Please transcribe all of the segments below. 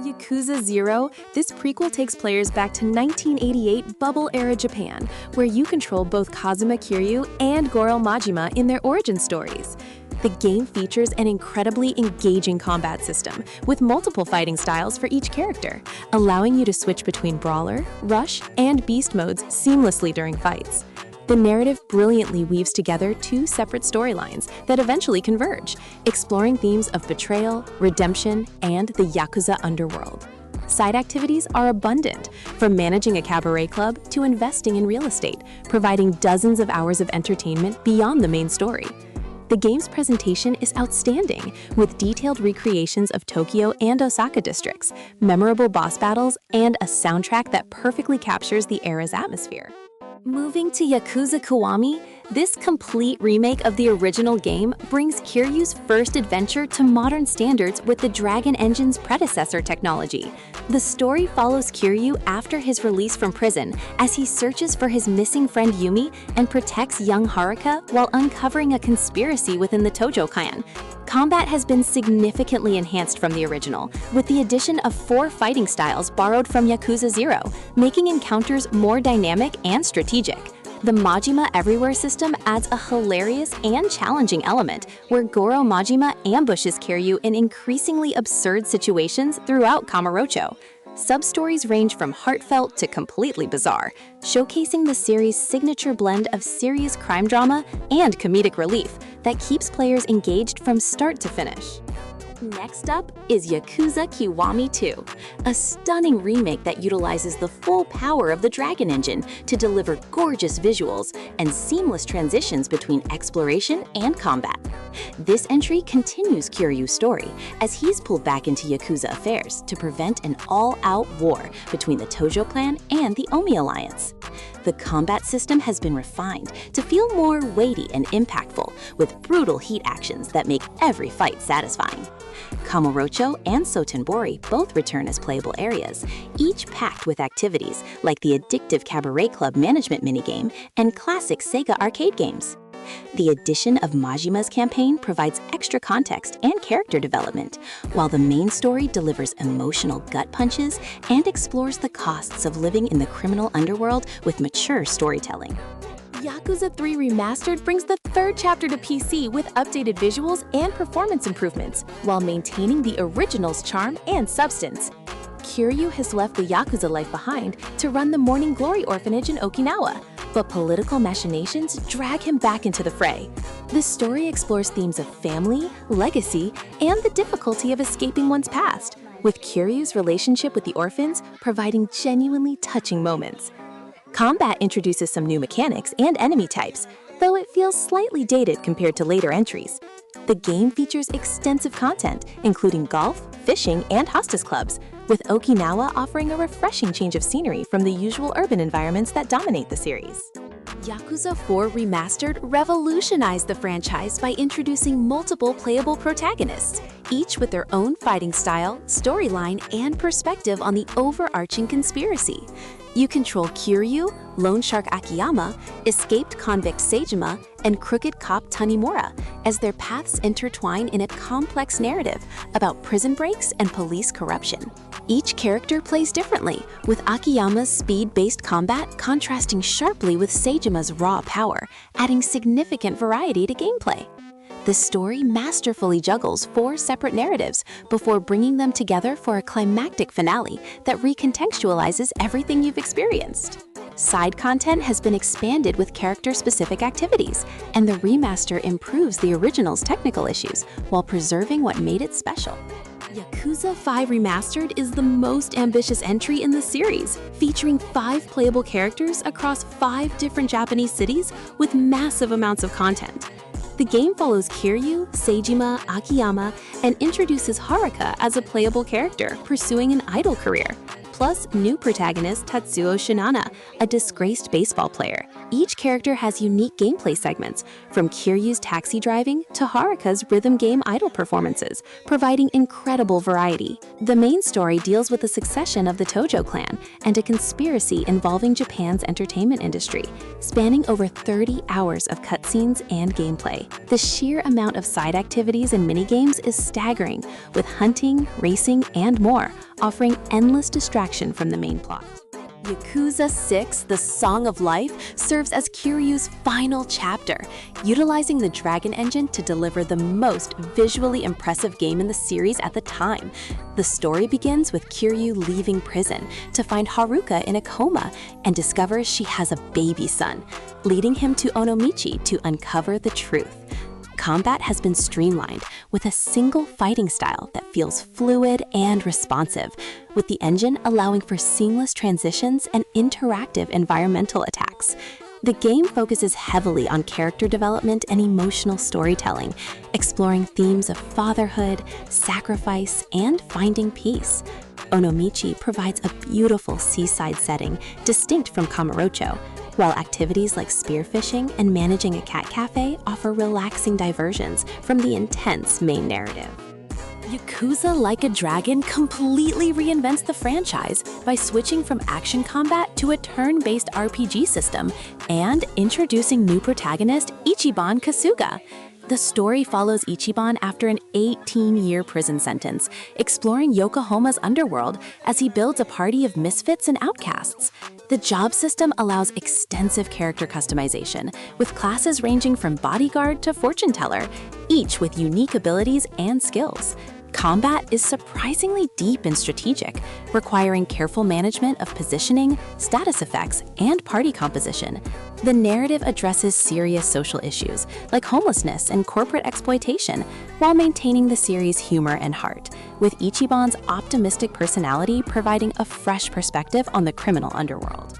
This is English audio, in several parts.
Yakuza 0, this prequel takes players back to 1988 bubble-era Japan, where you control both Kazuma Kiryu and Goro Majima in their origin stories. The game features an incredibly engaging combat system, with multiple fighting styles for each character, allowing you to switch between Brawler, Rush, and Beast modes seamlessly during fights. The narrative brilliantly weaves together two separate storylines that eventually converge, exploring themes of betrayal, redemption, and the Yakuza underworld. Side activities are abundant, from managing a cabaret club to investing in real estate, providing dozens of hours of entertainment beyond the main story. The game's presentation is outstanding, with detailed recreations of Tokyo and Osaka districts, memorable boss battles, and a soundtrack that perfectly captures the era's atmosphere. Moving to Yakuza Kiwami, this complete remake of the original game brings Kiryu's first adventure to modern standards with the Dragon Engine's predecessor technology. The story follows Kiryu after his release from prison as he searches for his missing friend Yumi and protects young Haruka while uncovering a conspiracy within the Tojo clan. Combat has been significantly enhanced from the original, with the addition of 4 fighting styles borrowed from Yakuza 0, making encounters more dynamic and strategic. The Majima Everywhere system adds a hilarious and challenging element where Goro Majima ambushes Kiryu in increasingly absurd situations throughout Kamurocho. Sub-stories range from heartfelt to completely bizarre, showcasing the series' signature blend of serious crime drama and comedic relief that keeps players engaged from start to finish. Next up is Yakuza Kiwami 2, a stunning remake that utilizes the full power of the Dragon Engine to deliver gorgeous visuals and seamless transitions between exploration and combat. This entry continues Kiryu's story as he's pulled back into Yakuza affairs to prevent an all-out war between the Tojo clan and the Omi Alliance. The combat system has been refined to feel more weighty and impactful, with brutal heat actions that make every fight satisfying. Kamurocho and Sotenbori both return as playable areas, each packed with activities like the addictive Cabaret Club management minigame and classic Sega arcade games. The addition of Majima's campaign provides extra context and character development, while the main story delivers emotional gut punches and explores the costs of living in the criminal underworld with mature storytelling. Yakuza 3 Remastered brings the third chapter to PC with updated visuals and performance improvements, while maintaining the original's charm and substance. Kiryu has left the Yakuza life behind to run the Morning Glory Orphanage in Okinawa, but political machinations drag him back into the fray. The story explores themes of family, legacy, and the difficulty of escaping one's past, with Kiryu's relationship with the orphans providing genuinely touching moments. Combat introduces some new mechanics and enemy types, though it feels slightly dated compared to later entries. The game features extensive content, including golf, fishing, and hostess clubs, with Okinawa offering a refreshing change of scenery from the usual urban environments that dominate the series. Yakuza 4 Remastered revolutionized the franchise by introducing multiple playable protagonists, each with their own fighting style, storyline, and perspective on the overarching conspiracy. You control Kiryu, Loan Shark Akiyama, escaped convict Seijima, and crooked cop Tanimura as their paths intertwine in a complex narrative about prison breaks and police corruption. Each character plays differently, with Akiyama's speed-based combat contrasting sharply with Seijima's raw power, adding significant variety to gameplay. The story masterfully juggles 4 separate narratives before bringing them together for a climactic finale that recontextualizes everything you've experienced. Side content has been expanded with character-specific activities, and the remaster improves the original's technical issues while preserving what made it special. Yakuza 5 Remastered is the most ambitious entry in the series, featuring 5 playable characters across 5 different Japanese cities with massive amounts of content. The game follows Kiryu, Seijima, Akiyama, and introduces Haruka as a playable character pursuing an idol career, plus new protagonist Tatsuo Shinana, a disgraced baseball player. Each character has unique gameplay segments, from Kiryu's taxi driving to Haruka's rhythm game idol performances, providing incredible variety. The main story deals with the succession of the Tojo clan and a conspiracy involving Japan's entertainment industry, spanning over 30 hours of cutscenes and gameplay. The sheer amount of side activities and minigames is staggering, with hunting, racing, and more, offering endless distraction from the main plot. Yakuza 6, The Song of Life, serves as Kiryu's final chapter, utilizing the Dragon Engine to deliver the most visually impressive game in the series at the time. The story begins with Kiryu leaving prison to find Haruka in a coma and discovers she has a baby son, leading him to Onomichi to uncover the truth. Combat has been streamlined with a single fighting style that feels fluid and responsive, with the engine allowing for seamless transitions and interactive environmental attacks. The game focuses heavily on character development and emotional storytelling, exploring themes of fatherhood, sacrifice, and finding peace. Onomichi provides a beautiful seaside setting distinct from Kamurocho, while activities like spearfishing and managing a cat cafe offer relaxing diversions from the intense main narrative. Yakuza Like a Dragon completely reinvents the franchise by switching from action combat to a turn-based RPG system and introducing new protagonist Ichiban Kasuga. The story follows Ichiban after an 18-year prison sentence, exploring Yokohama's underworld as he builds a party of misfits and outcasts. The job system allows extensive character customization, with classes ranging from bodyguard to fortune teller, each with unique abilities and skills. Combat is surprisingly deep and strategic, requiring careful management of positioning, status effects, and party composition. The narrative addresses serious social issues like homelessness and corporate exploitation, while maintaining the series' humor and heart, with Ichiban's optimistic personality providing a fresh perspective on the criminal underworld.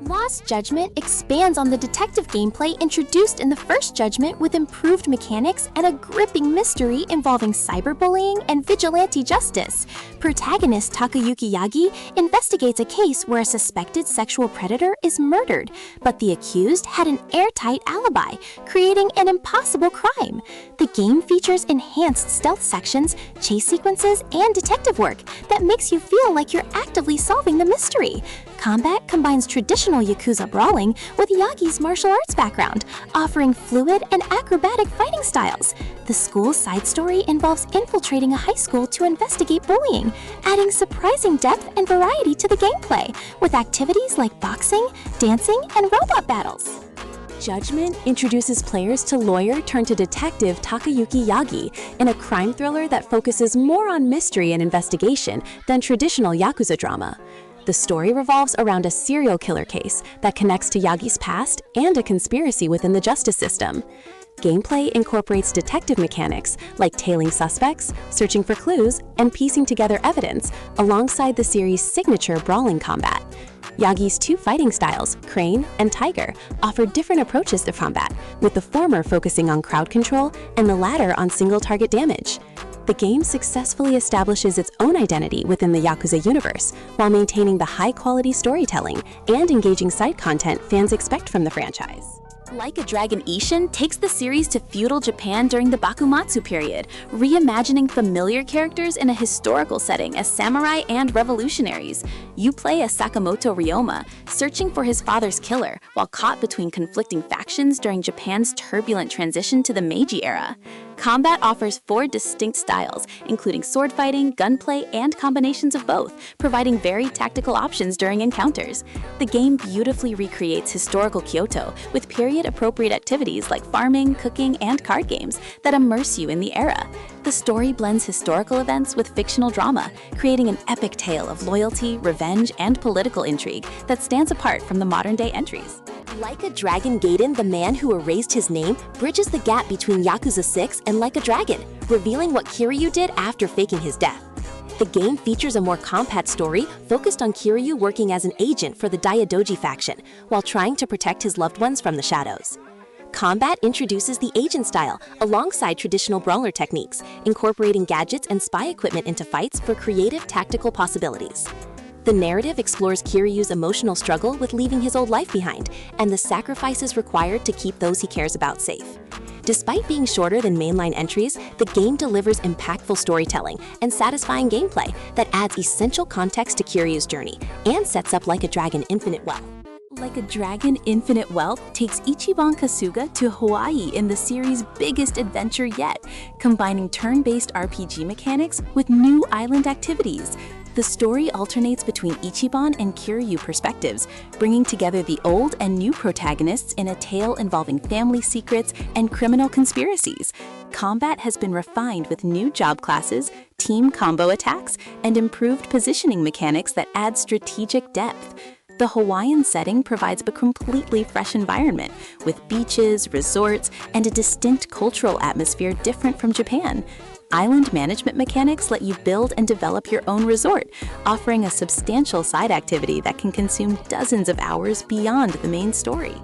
Lost Judgment expands on the detective gameplay introduced in the first Judgment with improved mechanics and a gripping mystery involving cyberbullying and vigilante justice. Protagonist Takayuki Yagi investigates a case where a suspected sexual predator is murdered, but the accused had an airtight alibi, creating an impossible crime. The game features enhanced stealth sections, chase sequences, and detective work that makes you feel like you're actively solving the mystery. Combat combines traditional Yakuza brawling with Yagi's martial arts background, offering fluid and acrobatic fighting styles. The school's side story involves infiltrating a high school to investigate bullying, adding surprising depth and variety to the gameplay, with activities like boxing, dancing, and robot battles. Judgment introduces players to lawyer-turned-to-detective Takayuki Yagi in a crime thriller that focuses more on mystery and investigation than traditional Yakuza drama. The story revolves around a serial killer case that connects to Yagi's past and a conspiracy within the justice system. Gameplay incorporates detective mechanics like tailing suspects, searching for clues, and piecing together evidence alongside the series' signature brawling combat. Yagi's two fighting styles, Crane and Tiger, offer different approaches to combat, with the former focusing on crowd control and the latter on single-target damage. The game successfully establishes its own identity within the Yakuza universe, while maintaining the high-quality storytelling and engaging side content fans expect from the franchise. Like a Dragon Ishin takes the series to feudal Japan during the Bakumatsu period, reimagining familiar characters in a historical setting as samurai and revolutionaries. You play as Sakamoto Ryoma, searching for his father's killer while caught between conflicting factions during Japan's turbulent transition to the Meiji era. Combat offers 4 distinct styles, including sword fighting, gunplay, and combinations of both, providing very tactical options during encounters. The game beautifully recreates historical Kyoto with period-appropriate activities like farming, cooking, and card games that immerse you in the era. The story blends historical events with fictional drama, creating an epic tale of loyalty, revenge, and political intrigue that stands apart from the modern-day entries. Like a Dragon Gaiden, the man who erased his name, bridges the gap between Yakuza 6 and Like a Dragon, revealing what Kiryu did after faking his death. The game features a more compact story focused on Kiryu working as an agent for the Daidoji faction, while trying to protect his loved ones from the shadows. Combat introduces the agent style alongside traditional brawler techniques, incorporating gadgets and spy equipment into fights for creative tactical possibilities. The narrative explores Kiryu's emotional struggle with leaving his old life behind and the sacrifices required to keep those he cares about safe. Despite being shorter than mainline entries, the game delivers impactful storytelling and satisfying gameplay that adds essential context to Kiryu's journey and sets up Like a Dragon Infinite Wealth. Like a Dragon Infinite Wealth takes Ichiban Kasuga to Hawaii in the series' biggest adventure yet, combining turn-based RPG mechanics with new island activities. The story alternates between Ichiban and Kiryu perspectives, bringing together the old and new protagonists in a tale involving family secrets and criminal conspiracies. Combat has been refined with new job classes, team combo attacks, and improved positioning mechanics that add strategic depth. The Hawaiian setting provides a completely fresh environment, with beaches, resorts, and a distinct cultural atmosphere different from Japan. Island management mechanics let you build and develop your own resort, offering a substantial side activity that can consume dozens of hours beyond the main story.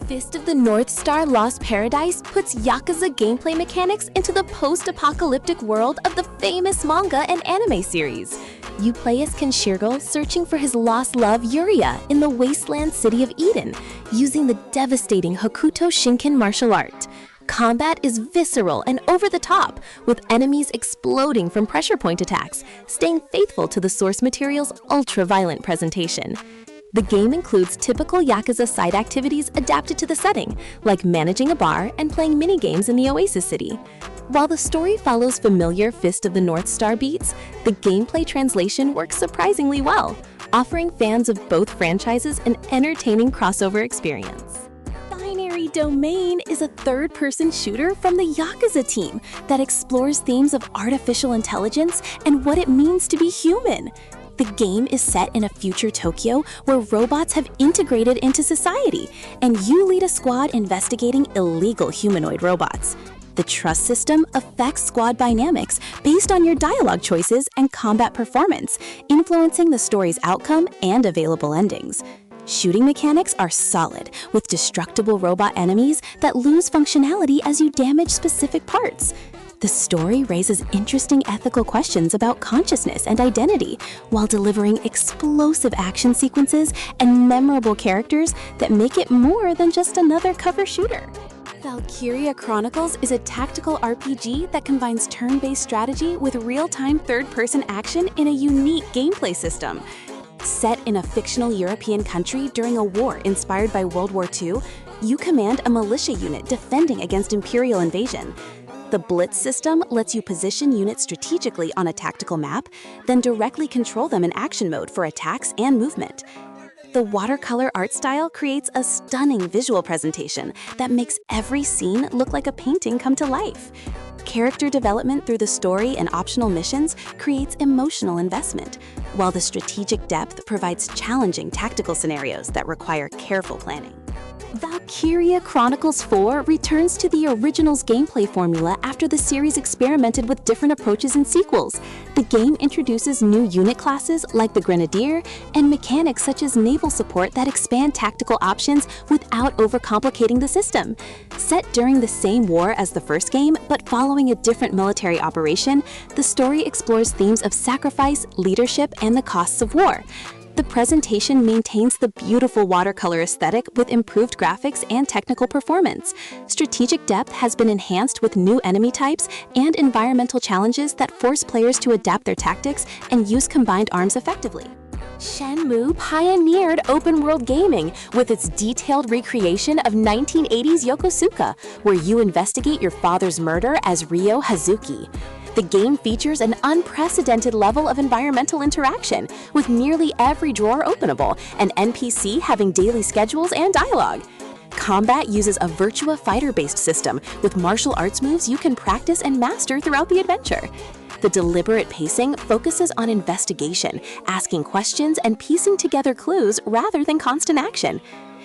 Fist of the North Star Lost Paradise puts Yakuza gameplay mechanics into the post-apocalyptic world of the famous manga and anime series. You play as Kenshiro searching for his lost love Yuria in the wasteland city of Eden, using the devastating Hokuto Shinken martial art. Combat is visceral and over the top, with enemies exploding from pressure point attacks, staying faithful to the source material's ultra-violent presentation. The game includes typical Yakuza side activities adapted to the setting, like managing a bar and playing minigames in the Oasis City. While the story follows familiar Fist of the North Star beats, the gameplay translation works surprisingly well, offering fans of both franchises an entertaining crossover experience. Binary Domain is a third-person shooter from the Yakuza team that explores themes of artificial intelligence and what it means to be human. The game is set in a future Tokyo where robots have integrated into society, and you lead a squad investigating illegal humanoid robots. The trust system affects squad dynamics based on your dialogue choices and combat performance, influencing the story's outcome and available endings. Shooting mechanics are solid, with destructible robot enemies that lose functionality as you damage specific parts. The story raises interesting ethical questions about consciousness and identity, while delivering explosive action sequences and memorable characters that make it more than just another cover shooter. Valkyria Chronicles is a tactical RPG that combines turn-based strategy with real-time third-person action in a unique gameplay system. Set in a fictional European country during a war inspired by World War II, you command a militia unit defending against Imperial invasion. The Blitz system lets you position units strategically on a tactical map, then directly control them in action mode for attacks and movement. The watercolor art style creates a stunning visual presentation that makes every scene look like a painting come to life. Character development through the story and optional missions creates emotional investment, while the strategic depth provides challenging tactical scenarios that require careful planning. Valkyria Chronicles 4 returns to the original's gameplay formula after the series experimented with different approaches in sequels. The game introduces new unit classes like the Grenadier and mechanics such as naval support that expand tactical options without overcomplicating the system. Set during the same war as the first game, but following a different military operation, the story explores themes of sacrifice, leadership, and the costs of war. The presentation maintains the beautiful watercolor aesthetic with improved graphics and technical performance. Strategic depth has been enhanced with new enemy types and environmental challenges that force players to adapt their tactics and use combined arms effectively. Shenmue pioneered open-world gaming with its detailed recreation of 1980s Yokosuka, where you investigate your father's murder as Ryo Hazuki. The game features an unprecedented level of environmental interaction, with nearly every drawer openable, and NPC having daily schedules and dialogue. Combat uses a Virtua Fighter-based system with martial arts moves you can practice and master throughout the adventure. The deliberate pacing focuses on investigation, asking questions, and piecing together clues rather than constant action.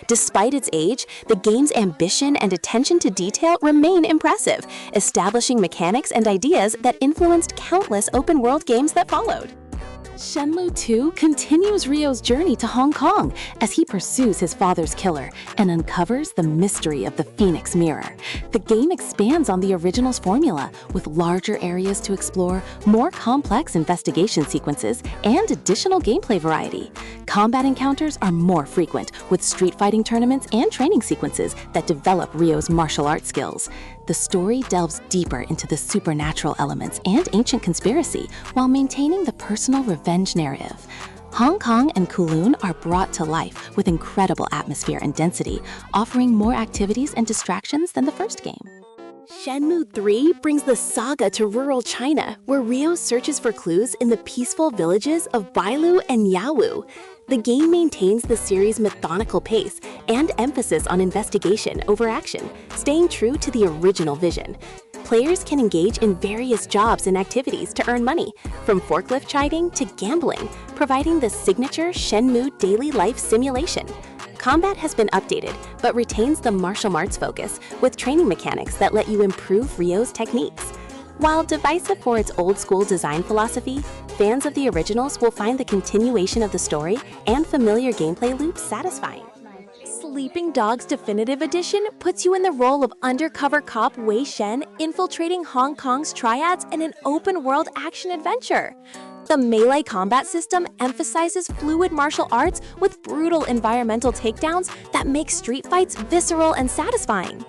Despite its age, the game's ambition and attention to detail remain impressive, establishing mechanics and ideas that influenced countless open-world games that followed. Shenmue II continues Ryo's journey to Hong Kong as he pursues his father's killer and uncovers the mystery of the Phoenix Mirror. The game expands on the original's formula, with larger areas to explore, more complex investigation sequences, and additional gameplay variety. Combat encounters are more frequent, with street fighting tournaments and training sequences that develop Ryo's martial arts skills. The story delves deeper into the supernatural elements and ancient conspiracy while maintaining the personal revenge narrative. Hong Kong and Kowloon are brought to life with incredible atmosphere and density, offering more activities and distractions than the first game. Shenmue III brings the saga to rural China, where Ryo searches for clues in the peaceful villages of Bailu and Yawu. The game maintains the series' methodical pace and emphasis on investigation over action, staying true to the original vision. Players can engage in various jobs and activities to earn money, from forklift driving to gambling, providing the signature Shenmue daily life simulation. Combat has been updated, but retains the martial arts focus, with training mechanics that let you improve Ryo's techniques. While divisive for its old-school design philosophy, fans of the originals will find the continuation of the story and familiar gameplay loops satisfying. Sleeping Dogs Definitive Edition puts you in the role of undercover cop Wei Shen infiltrating Hong Kong's triads in an open-world action-adventure. The melee combat system emphasizes fluid martial arts with brutal environmental takedowns that make street fights visceral and satisfying.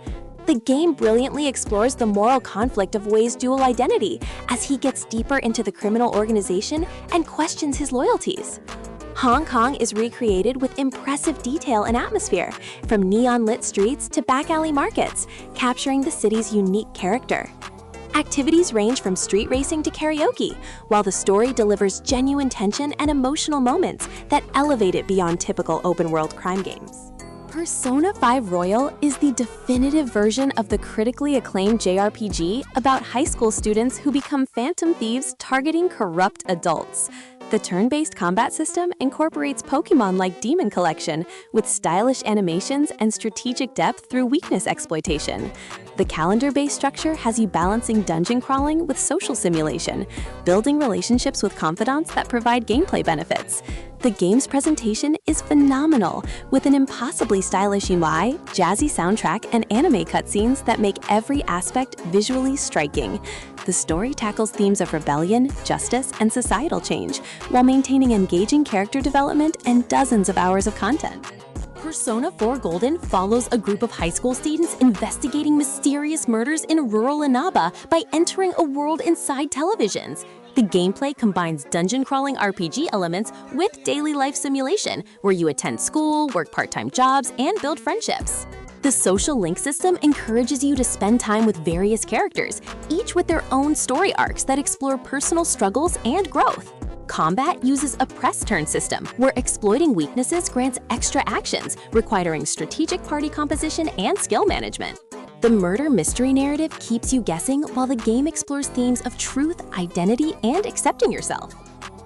The game brilliantly explores the moral conflict of Wei's dual identity as he gets deeper into the criminal organization and questions his loyalties. Hong Kong is recreated with impressive detail and atmosphere, from neon-lit streets to back-alley markets, capturing the city's unique character. Activities range from street racing to karaoke, while the story delivers genuine tension and emotional moments that elevate it beyond typical open-world crime games. Persona 5 Royal is the definitive version of the critically acclaimed JRPG about high school students who become phantom thieves targeting corrupt adults. The turn-based combat system incorporates Pokemon-like Demon Collection with stylish animations and strategic depth through weakness exploitation. The calendar-based structure has you balancing dungeon crawling with social simulation, building relationships with confidants that provide gameplay benefits. The game's presentation is phenomenal, with an impossibly stylish UI, jazzy soundtrack, and anime cutscenes that make every aspect visually striking. The story tackles themes of rebellion, justice, and societal change, while maintaining engaging character development and dozens of hours of content. Persona 4 Golden follows a group of high school students investigating mysterious murders in rural Inaba by entering a world inside televisions. The gameplay combines dungeon-crawling RPG elements with daily life simulation, where you attend school, work part-time jobs, and build friendships. The social link system encourages you to spend time with various characters, each with their own story arcs that explore personal struggles and growth. Combat uses a press turn system, where exploiting weaknesses grants extra actions, requiring strategic party composition and skill management. The murder mystery narrative keeps you guessing while the game explores themes of truth, identity, and accepting yourself.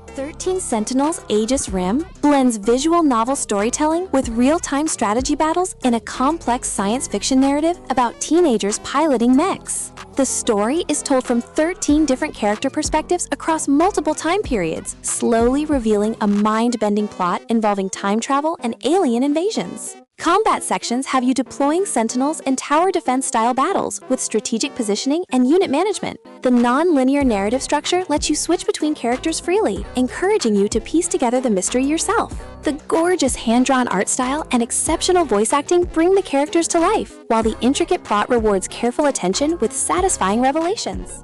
13 Sentinels Aegis Rim blends visual novel storytelling with real-time strategy battles in a complex science fiction narrative about teenagers piloting mechs. The story is told from 13 different character perspectives across multiple time periods, slowly revealing a mind-bending plot involving time travel and alien invasions. Combat sections have you deploying sentinels in tower defense-style battles with strategic positioning and unit management. The non-linear narrative structure lets you switch between characters freely, encouraging you to piece together the mystery yourself. The gorgeous hand-drawn art style and exceptional voice acting bring the characters to life, while the intricate plot rewards careful attention with satisfying revelations.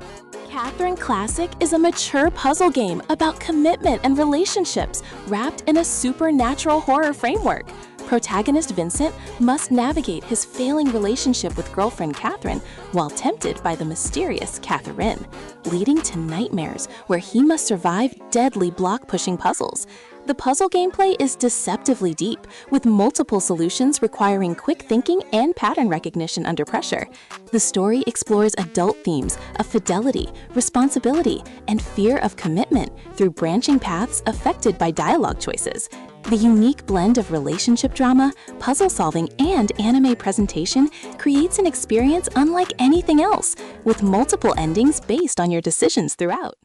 Catherine Classic is a mature puzzle game about commitment and relationships wrapped in a supernatural horror framework. Protagonist Vincent must navigate his failing relationship with girlfriend Catherine while tempted by the mysterious Catherine, leading to nightmares where he must survive deadly block-pushing puzzles. The puzzle gameplay is deceptively deep, with multiple solutions requiring quick thinking and pattern recognition under pressure. The story explores adult themes of fidelity, responsibility, and fear of commitment through branching paths affected by dialogue choices. The unique blend of relationship drama, puzzle solving, and anime presentation creates an experience unlike anything else, with multiple endings based on your decisions throughout.